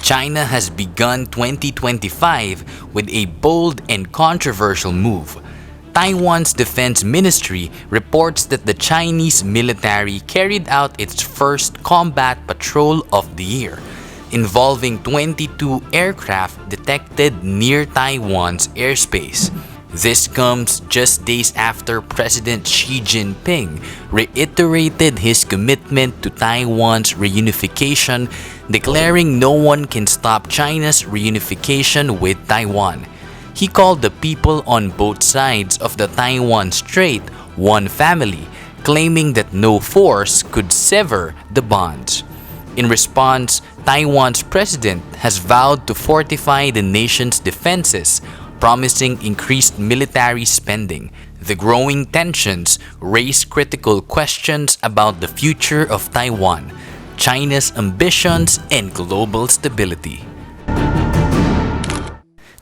China has begun 2025 with a bold and controversial move. Taiwan's defense ministry reports that the Chinese military carried out its first combat patrol of the year, involving 22 aircraft detected near Taiwan's airspace. This comes just days after President Xi Jinping reiterated his commitment to Taiwan's reunification, declaring no one can stop China's reunification with Taiwan. He called the people on both sides of the Taiwan Strait one family, claiming that no force could sever the bonds. In response, Taiwan's president has vowed to fortify the nation's defenses, promising increased military spending. The growing tensions raise critical questions about the future of Taiwan, China's ambitions, and global stability.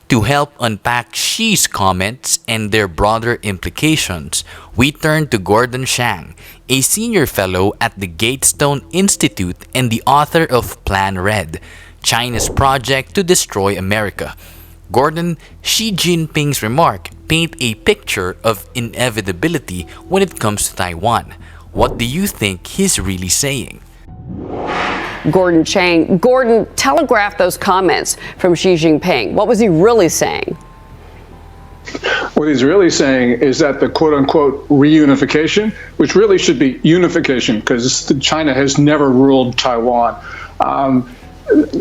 To help unpack Xi's comments and their broader implications, we turn to Gordon Chang, a senior fellow at the Gatestone Institute and the author of Plan Red, China's project to destroy America. Gordon, Xi Jinping's remark paint a picture of inevitability when it comes to Taiwan. What do you think he's really saying? Gordon Chang. Gordon, telegraph those comments from Xi Jinping. What was he really saying? What he's really saying is that the quote-unquote reunification, which really should be unification because China has never ruled Taiwan,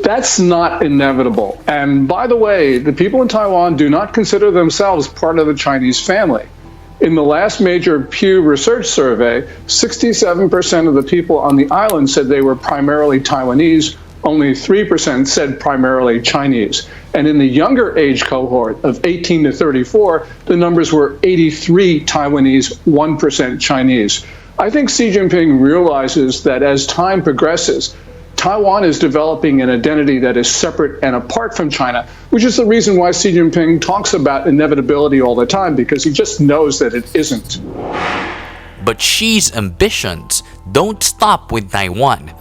that's not inevitable. And by the way, the people in Taiwan do not consider themselves part of the Chinese family. In the last major Pew Research survey, 67% of the people on the island said they were primarily Taiwanese. Only 3% said primarily Chinese. And in the younger age cohort of 18 to 34, the numbers were 83 Taiwanese, 1% Chinese. I think Xi Jinping realizes that as time progresses, Taiwan is developing an identity that is separate and apart from China, which is the reason why Xi Jinping talks about inevitability all the time, because he just knows that it isn't. But Xi's ambitions don't stop with Taiwan.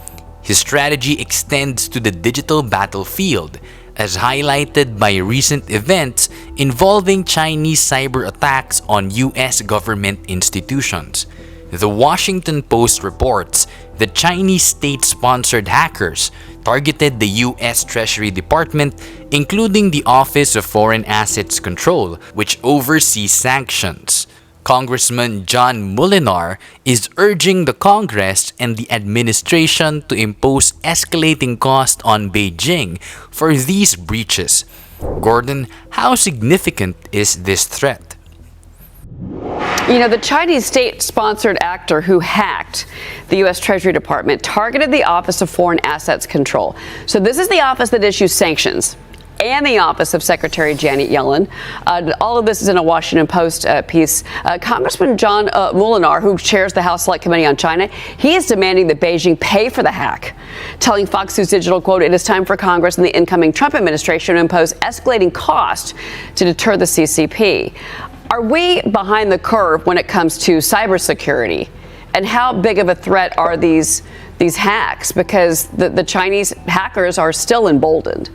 His strategy extends to the digital battlefield, as highlighted by recent events involving Chinese cyber attacks on US government institutions. The Washington Post reports that Chinese state-sponsored hackers targeted the US Treasury Department, including the Office of Foreign Assets Control, which oversees sanctions. Congressman John Mulinar is urging the Congress and the administration to impose escalating costs on Beijing for these breaches. Gordon, how significant is this threat? You know, the Chinese state-sponsored actor who hacked the U.S. Treasury Department targeted the Office of Foreign Assets Control. So this is the office that issues sanctions, and the office of Secretary Janet Yellen. All of this is in a Washington Post piece. Congressman John Mulinar, who chairs the House Select Committee on China, he is demanding that Beijing pay for the hack, telling Fox News Digital, quote, "It is time for Congress and the incoming Trump administration to impose escalating cost to deter the CCP." Are we behind the curve when it comes to cybersecurity? And how big of a threat are these hacks? Because the Chinese hackers are still emboldened.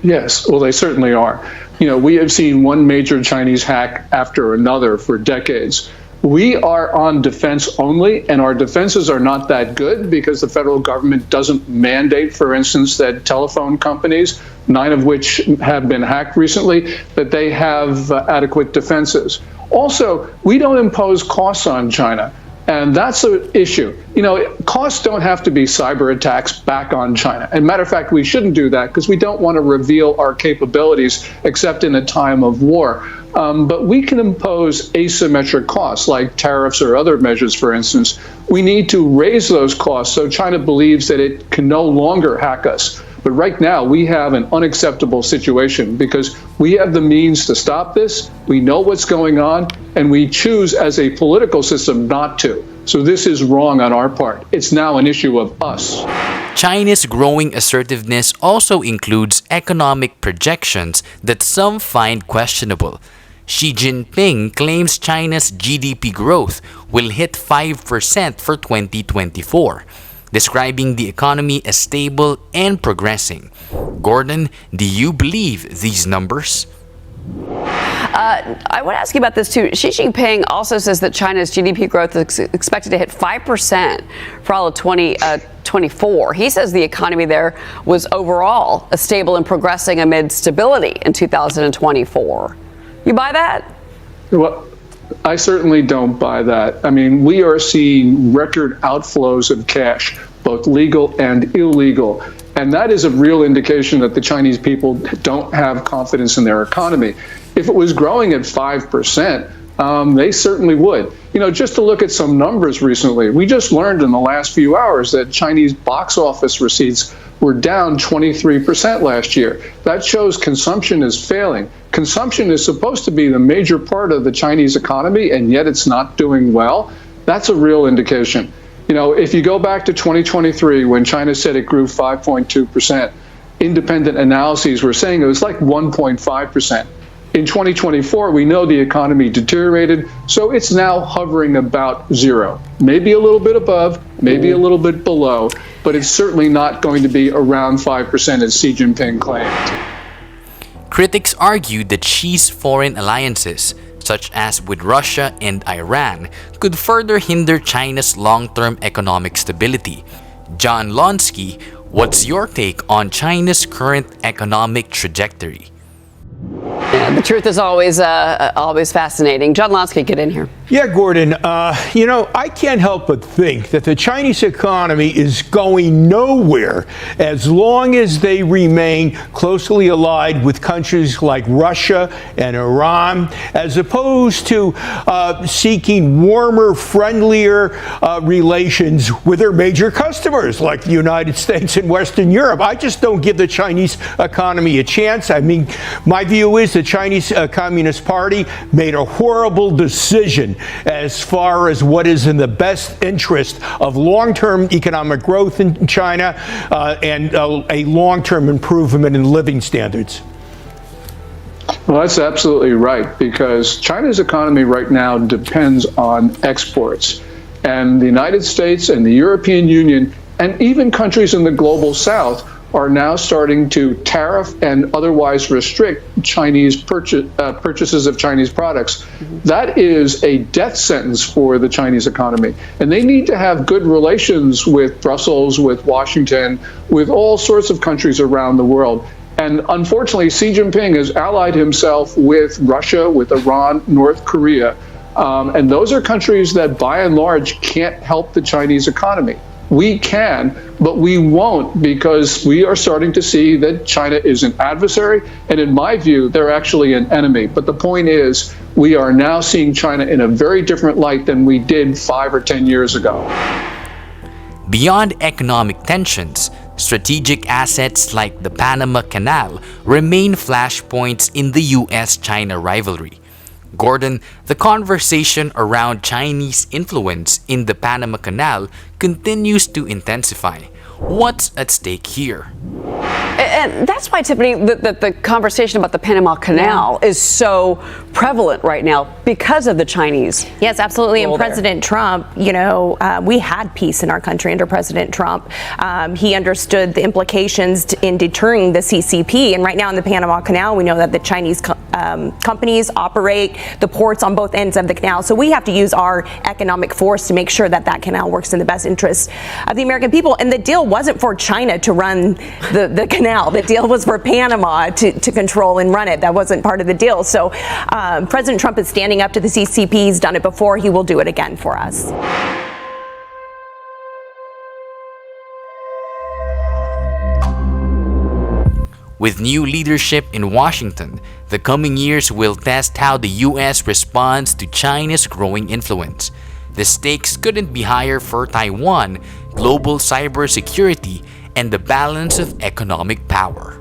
Yes, well, they certainly are. You know, we have seen one major Chinese hack after another for decades. We are on defense only, and our defenses are not that good because the federal government doesn't mandate, for instance, that telephone companies, 9 of which have been hacked recently, that they have adequate defenses. Also, we don't impose costs on China. And that's an issue. You know, costs don't have to be cyber attacks back on China. And matter of fact, we shouldn't do that because we don't want to reveal our capabilities except in a time of war. But we can impose asymmetric costs like tariffs or other measures, for instance. We need to raise those costs so China believes that it can no longer hack us. But right now, we have an unacceptable situation because we have the means to stop this. We know what's going on, and we choose as a political system not to. So this is wrong on our part. It's now an issue of us. China's growing assertiveness also includes economic projections that some find questionable. Xi Jinping claims China's GDP growth will hit 5% for 2024. describing the economy as stable and progressing. Gordon, do you believe these numbers? I want to ask you about this too. Xi Jinping also says that China's GDP growth is expected to hit 5% for all of 2024. He says the economy there was overall stable and progressing amid stability in 2024. You buy that? Well, I certainly don't buy that. I mean, we are seeing record outflows of cash, both legal and illegal. And that is a real indication that the Chinese people don't have confidence in their economy. If it was growing at 5%, they certainly would. You know, just to look at some numbers recently, we just learned in the last few hours that Chinese box office receipts were down 23% last year. That shows consumption is failing. Consumption is supposed to be the major part of the Chinese economy, and yet it's not doing well. That's a real indication. You know, if you go back to 2023, when China said it grew 5.2%, independent analyses were saying it was like 1.5%. In 2024, we know the economy deteriorated, so it's now hovering about zero. Maybe a little bit above, maybe a little bit below, but it's certainly not going to be around 5% as Xi Jinping claimed. Critics argued that Xi's foreign alliances, such as with Russia and Iran, could further hinder China's long-term economic stability. John Lonsky, what's your take on China's current economic trajectory? Yeah, the truth is always fascinating. John Lonsky, get in here. Yeah, Gordon, I can't help but think that the Chinese economy is going nowhere as long as they remain closely allied with countries like Russia and Iran, as opposed to seeking warmer, friendlier relations with their major customers like the United States and Western Europe. I just don't give the Chinese economy a chance. I mean, my view is the Chinese Communist Party made a horrible decision as far as what is in the best interest of long-term economic growth in China and a long-term improvement in living standards. Well, that's absolutely right, because China's economy right now depends on exports. And the United States and the European Union and even countries in the global south are now starting to tariff and otherwise restrict Chinese purchases of Chinese products. That is a death sentence for the Chinese economy. And they need to have good relations with Brussels, with Washington, with all sorts of countries around the world. And unfortunately, Xi Jinping has allied himself with Russia, with Iran, North Korea. And those are countries that, by and large, can't help the Chinese economy. We can, but we won't, because we are starting to see that China is an adversary, and in my view, they're actually an enemy. But the point is, we are now seeing China in a very different light than we did 5 or 10 years ago. Beyond economic tensions, strategic assets like the Panama Canal remain flashpoints in the US-China rivalry. Gordon, the conversation around Chinese influence in the Panama Canal continues to intensify. What's at stake here? And that's why, Tiffany, the conversation about the Panama Canal is so prevalent right now because of the Chinese. Yes, absolutely. And President Trump, we had peace in our country under President Trump. He understood the implications in deterring the CCP. And right now in the Panama Canal, we know that the Chinese companies operate the ports on both ends of the canal. So we have to use our economic force to make sure that that canal works in the best interest of the American people. And the deal wasn't for China to run the canal. The deal was for Panama to control and run it. That wasn't part of the deal. So President Trump is standing up to the CCP. He's done it before. He will do it again for us. With new leadership in Washington, the coming years will test how the US responds to China's growing influence. The stakes couldn't be higher for Taiwan, global cybersecurity, and the balance of economic power.